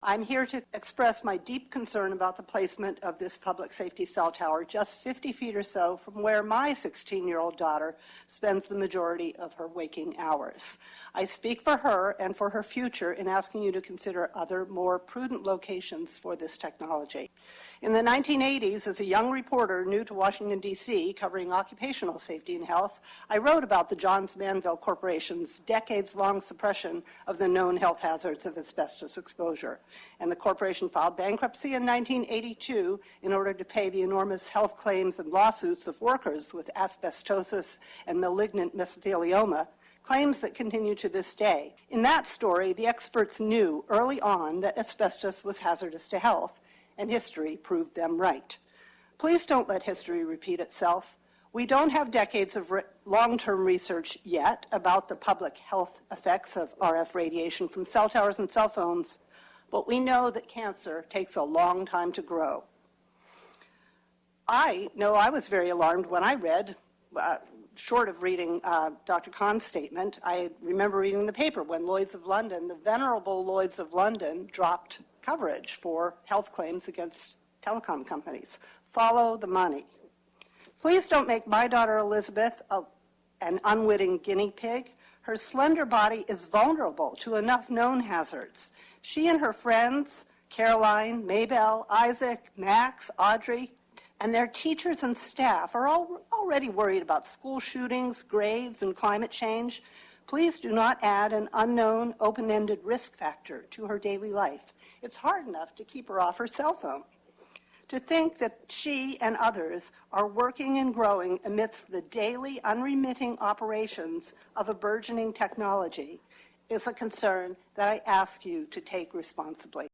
I'm here to express my deep concern about the placement of this public safety cell tower just 50 feet or so from where my 16-year-old daughter spends the majority of her waking hours. I speak for her and for her future in asking you to consider other, more prudent locations for this technology. In the 1980s, as a young reporter new to Washington, D.C., covering occupational safety and health, I wrote about the Johns Manville Corporation's decades-long suppression of the known health hazards of asbestos exposure. And the corporation filed bankruptcy in 1982 in order to pay the enormous health claims and lawsuits of workers with asbestosis and malignant mesothelioma, claims that continue to this day. In that story, the experts knew early on that asbestos was hazardous to health, and history proved them right. Please don't let history repeat itself. We don't have decades of long-term research yet about the public health effects of RF radiation from cell towers and cell phones, but we know that cancer takes a long time to grow. I know I was very alarmed when I read, short of reading Dr. Kahn's statement, I remember reading the paper when Lloyd's of London, the venerable Lloyd's of London, dropped coverage for health claims against telecom companies. Follow the money. Please don't make my daughter Elizabeth an unwitting guinea pig. Her slender body is vulnerable to enough known hazards. She and her friends, Caroline, Maybelle, Isaac, Max, Audrey, and their teachers and staff are already worried about school shootings, grades, and climate change. Please do not add an unknown, open-ended risk factor to her daily life. It's hard enough to keep her off her cell phone. To think that she and others are working and growing amidst the daily, unremitting operations of a burgeoning technology is a concern that I ask you to take responsibly.